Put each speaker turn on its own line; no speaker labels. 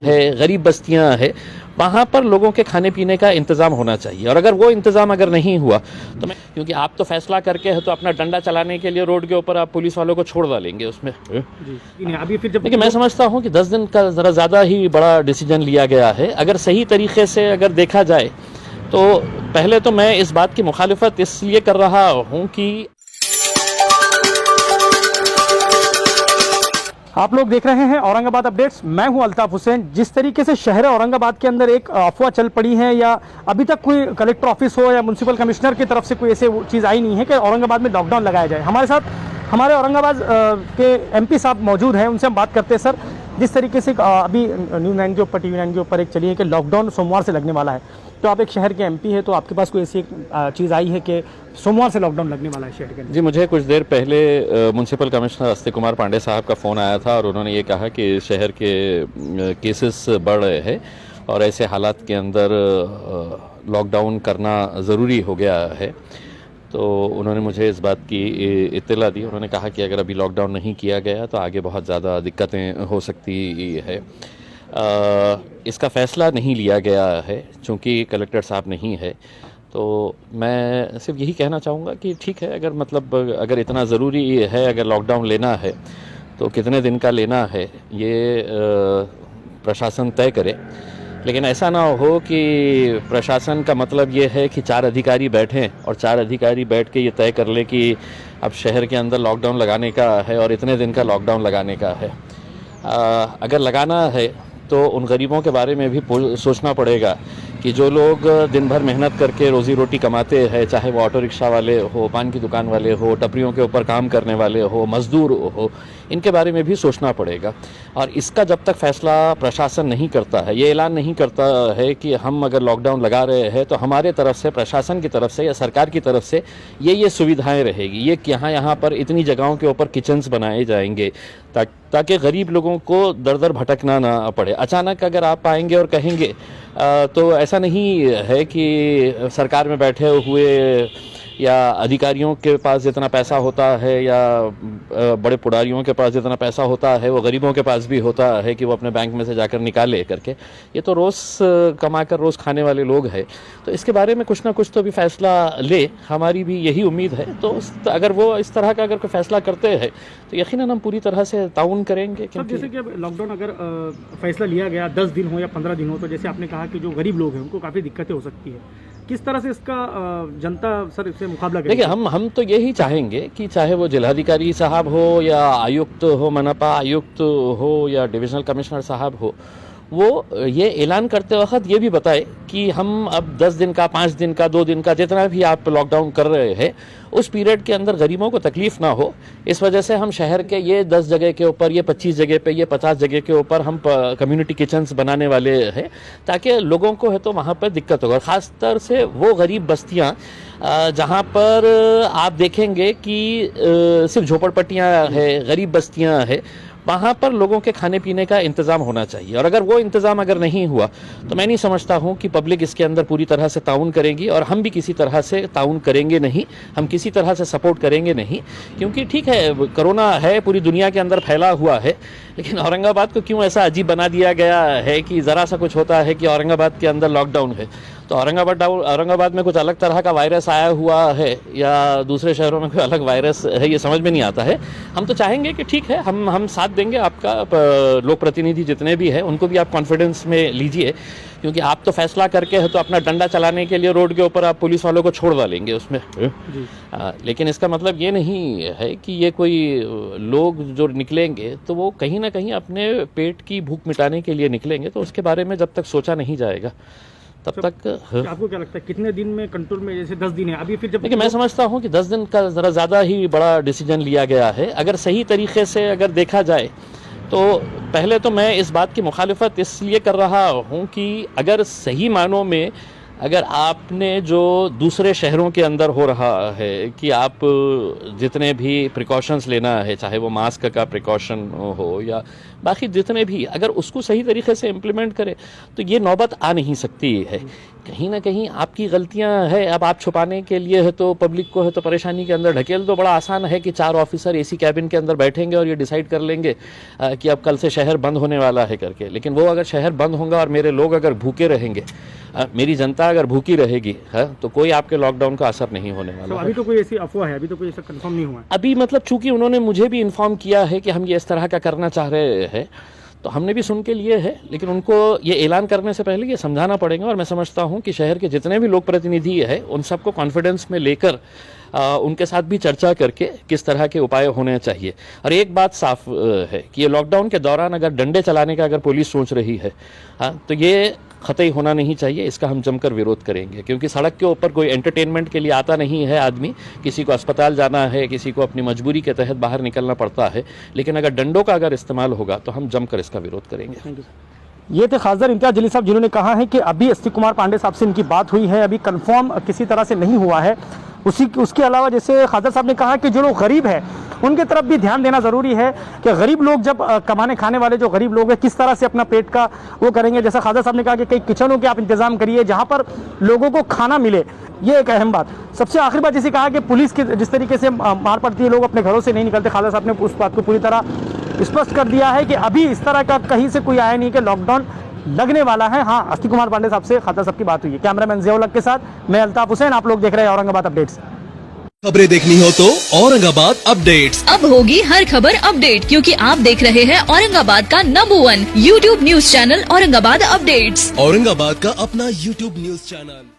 है, गरीब बस्तियां हैं, वहाँ पर लोगों के खाने पीने का इंतज़ाम होना चाहिए। और अगर वो इंतज़ाम अगर नहीं हुआ तो मैं, क्योंकि आप तो फैसला करके है तो अपना डंडा चलाने के लिए रोड के ऊपर आप पुलिस वालों को छोड़ डालेंगे उसमें।
जी अभी फिर जब
लेकिन मैं समझता हूँ कि 10 दिन का ज़रा ज़्यादा ही बड़ा डिसीजन लिया गया है। अगर सही तरीके से अगर देखा जाए तो पहले तो मैं इस बात की मुखालिफत इसलिए कर रहा हूँ कि
आप लोग देख रहे हैं औरंगाबाद अपडेट्स। मैं हूं अल्ताफ हुसैन। जिस तरीके से शहर औरंगाबाद के अंदर एक अफवाह चल पड़ी है, या अभी तक कोई कलेक्टर ऑफिस हो या म्युनिसिपल कमिश्नर की तरफ से कोई ऐसे चीज़ आई नहीं है कि औरंगाबाद में लॉकडाउन लगाया जाए। हमारे साथ हमारे औरंगाबाद के एमपी साहब मौजूद हैं, उनसे हम बात करते हैं। सर, जिस तरीके से अभी न्यूज़ 9 के ऊपर, TV 9 के ऊपर एक चली है कि लॉकडाउन सोमवार से लगने वाला है, तो आप एक शहर के एमपी है, तो आपके पास कोई ऐसी चीज़ आई है कि सोमवार से लॉकडाउन लगने वाला है शहर के अंदर?
जी, मुझे कुछ देर पहले म्युनिसिपल कमिश्नर अस्तिक कुमार पांडे साहब का फ़ोन आया था और उन्होंने ये कहा कि शहर के केसेस बढ़ रहे हैं और ऐसे हालात के अंदर लॉकडाउन करना ज़रूरी हो गया है। तो उन्होंने मुझे इस बात की इत्तला दी। उन्होंने कहा कि अगर अभी लॉकडाउन नहीं किया गया तो आगे बहुत ज़्यादा दिक्कतें हो सकती है। इसका फ़ैसला नहीं लिया गया है चूँकि कलेक्टर साहब नहीं है। तो मैं सिर्फ यही कहना चाहूँगा कि ठीक है, अगर मतलब अगर इतना ज़रूरी है, अगर लॉकडाउन लेना है तो कितने दिन का लेना है ये प्रशासन तय करे। लेकिन ऐसा ना हो कि प्रशासन का मतलब ये है कि 4 अधिकारी बैठें और 4 अधिकारी बैठ के ये तय कर ले कि अब शहर के अंदर लॉकडाउन लगाने का है और इतने दिन का लॉकडाउन लगाने का है। अगर लगाना है तो उन गरीबों के बारे में भी सोचना पड़ेगा कि जो लोग दिन भर मेहनत करके रोज़ी रोटी कमाते हैं, चाहे वो ऑटो रिक्शा वाले हो, पान की दुकान वाले हो, टपरियों के ऊपर काम करने वाले हो, मज़दूर हो, इनके बारे में भी सोचना पड़ेगा। और इसका जब तक फ़ैसला प्रशासन नहीं करता है, ये ऐलान नहीं करता है कि हम अगर लॉकडाउन लगा रहे हैं तो हमारे तरफ से, प्रशासन की तरफ से या सरकार की तरफ से ये सुविधाएँ रहेगी, ये कि यहाँ पर इतनी जगहों के ऊपर किचन्स बनाए जाएंगे ताकि गरीब लोगों को दर दर भटकना ना पड़े। अचानक अगर आप आएंगे और कहेंगे तो ऐसा नहीं है कि सरकार में बैठे हुए या अधिकारियों के पास जितना पैसा होता है या बड़े पुडारियों के पास जितना पैसा होता है वो गरीबों के पास भी होता है कि वो अपने बैंक में से जाकर निकाले करके। ये तो रोज़ कमाकर रोज़ खाने वाले लोग हैं। तो इसके बारे में कुछ ना कुछ तो भी फैसला ले, हमारी भी यही उम्मीद है। तो अगर वो इस तरह का अगर कोई फैसला करते हैं तो यकीनन हम पूरी तरह से ताउन करेंगे।
क्योंकि जैसे कि लॉकडाउन अगर फैसला लिया गया 10 दिन हो या 15 दिन हो, तो जैसे आपने कहा कि जो गरीब लोग हैं उनको काफ़ी दिक्कतें हो सकती है। किस तरह से इसका जनता सर इससे मुकाबला करेगी?
देखिए, हम तो यही चाहेंगे कि चाहे वो जिलाधिकारी साहब हो या आयुक्त हो, मनपा आयुक्त हो या डिविजनल कमिश्नर साहब हो, वो ये ऐलान करते वक्त ये भी बताए कि हम अब 10 दिन का, 5 दिन का, 2 दिन का, जितना भी आप लॉकडाउन कर रहे हैं उस पीरियड के अंदर गरीबों को तकलीफ ना हो। इस वजह से हम शहर के ये 10 जगह के ऊपर, ये 25 जगह पे, ये 50 जगह के ऊपर हम कम्युनिटी किचन्स बनाने वाले हैं ताकि लोगों को है तो वहाँ पर दिक्कत होगा। ख़ासतर से वो गरीब बस्तियाँ जहाँ पर आप देखेंगे कि सिर्फ झोपड़पट्टियाँ हैं, गरीब बस्तियाँ हैं, वहाँ पर लोगों के खाने पीने का इंतज़ाम होना चाहिए। और अगर वो इंतज़ाम अगर नहीं हुआ तो मैं नहीं समझता हूँ कि पब्लिक इसके अंदर पूरी तरह से ताउन करेगी और हम भी किसी तरह से ताउन करेंगे नहीं, हम किसी तरह से सपोर्ट करेंगे नहीं। क्योंकि ठीक है, कोरोना है, पूरी दुनिया के अंदर फैला हुआ है, लेकिन औरंगाबाद को क्यों ऐसा अजीब बना दिया गया है कि ज़रा सा कुछ होता है कि औरंगाबाद के अंदर लॉकडाउन है। तो औरंगाबाद में कुछ अलग तरह का वायरस आया हुआ है या दूसरे शहरों में कोई अलग वायरस है, ये समझ में नहीं आता है। हम तो चाहेंगे कि ठीक है, हम साथ देंगे आपका। लोक प्रतिनिधि जितने भी हैं उनको भी आप कॉन्फिडेंस में लीजिए, क्योंकि आप तो फैसला करके है तो अपना डंडा चलाने के लिए रोड के ऊपर आप पुलिस वालों को छोड़ डालेंगे उसमें। लेकिन इसका मतलब ये नहीं है कि ये कोई लोग जो निकलेंगे तो वो कहीं ना कहीं अपने पेट की भूख मिटाने के लिए निकलेंगे। तो उसके बारे में जब तक सोचा नहीं जाएगा तब तक
आपको क्या लगता है कितने दिन में कंट्रोल में? जैसे 10 दिन है अभी, फिर जब
देखिए, मैं समझता हूँ कि 10 दिन का ज़रा ज़्यादा ही बड़ा डिसीजन लिया गया है। अगर सही तरीके से अगर देखा जाए तो पहले तो मैं इस बात की मुखालिफत इसलिए कर रहा हूँ कि अगर सही मानों में अगर आपने जो दूसरे शहरों के अंदर हो रहा है कि आप जितने भी प्रिकॉशंस लेना है, चाहे वो मास्क का प्रिकॉशन हो या बाकी जितने भी, अगर उसको सही तरीके से इम्प्लीमेंट करें तो ये नौबत आ नहीं सकती है। कहीं ना कहीं आपकी गलतियां है, अब आप छुपाने के लिए है तो पब्लिक को है तो परेशानी के अंदर ढकेल दो। बड़ा आसान है कि 4 ऑफिसर एसी कैबिन के अंदर बैठेंगे और ये डिसाइड कर लेंगे कि अब कल से शहर बंद होने वाला है करके। लेकिन वो अगर शहर बंद होगा और मेरे लोग अगर भूखे रहेंगे, मेरी जनता अगर भूखी रहेगी तो कोई आपके लॉकडाउन का असर नहीं होने वाला।
तो अभी तो कोई ऐसी अफवाह है, अभी तो कोई ऐसा कंफर्म नहीं हुआ है।
अभी मतलब चूंकि उन्होंने मुझे भी इन्फॉर्म किया है कि हम ये इस तरह का करना चाह रहे हैं, तो हमने भी सुन के लिए है, लेकिन उनको ये ऐलान करने से पहले ये समझाना पड़ेगा। और मैं समझता हूं कि शहर के जितने भी लोक प्रतिनिधि है उन सबको कॉन्फिडेंस में लेकर उनके साथ भी चर्चा करके किस तरह के उपाय होने चाहिए। और एक बात साफ है कि ये लॉकडाउन के दौरान अगर डंडे चलाने का अगर पुलिस सोच रही है तो ये कतई होना नहीं चाहिए। इसका हम जमकर विरोध करेंगे, क्योंकि सड़क के ऊपर कोई एंटरटेनमेंट के लिए आता नहीं है आदमी। किसी को अस्पताल जाना है, किसी को अपनी मजबूरी के तहत बाहर निकलना पड़ता है, लेकिन अगर डंडों का अगर इस्तेमाल होगा तो हम जमकर इसका विरोध करेंगे।
ये थे खासदार इम्तियाज जलील साहब, जिन्होंने कहा है कि अभी अस्तिक कुमार पांडे साहब से इनकी बात हुई है, अभी कंफर्म किसी तरह से नहीं हुआ है। उसके अलावा जैसे खासदार साहब ने कहा कि जो लोग गरीब हैं उनके तरफ भी ध्यान देना ज़रूरी है कि गरीब लोग जब कमाने खाने वाले जो गरीब लोग हैं किस तरह से अपना पेट का वो करेंगे। जैसा खासदार साहब ने कहा कि कई किचनों के आप इंतजाम करिए जहाँ पर लोगों को खाना मिले, ये एक अहम बात। सबसे आखिरी बात जैसे कहा कि पुलिस की जिस तरीके से मार पड़ती है, लोग अपने घरों से नहीं निकलते, खासदार साहब ने उस बात को पूरी तरह स्पष्ट कर दिया है कि अभी इस तरह का कहीं से कोई आया नहीं कि लॉकडाउन लगने वाला है। हाँ, अस्तिक कुमार पांडे साहब से खासदार साहब की बात हुई है। कैमरामैन ज़ियाउल हक के साथ मैं अल्ताफ हुसैन, आप लोग देख रहे हैं औरंगाबाद अपडेट्स।
खबरें देखनी हो तो औरंगाबाद अपडेट्स।
अब होगी हर खबर अपडेट, क्योंकि आप देख रहे हैं औरंगाबाद का number 1 YouTube news channel Aurangabad updates.
Aurangabad का अपना YouTube न्यूज चैनल।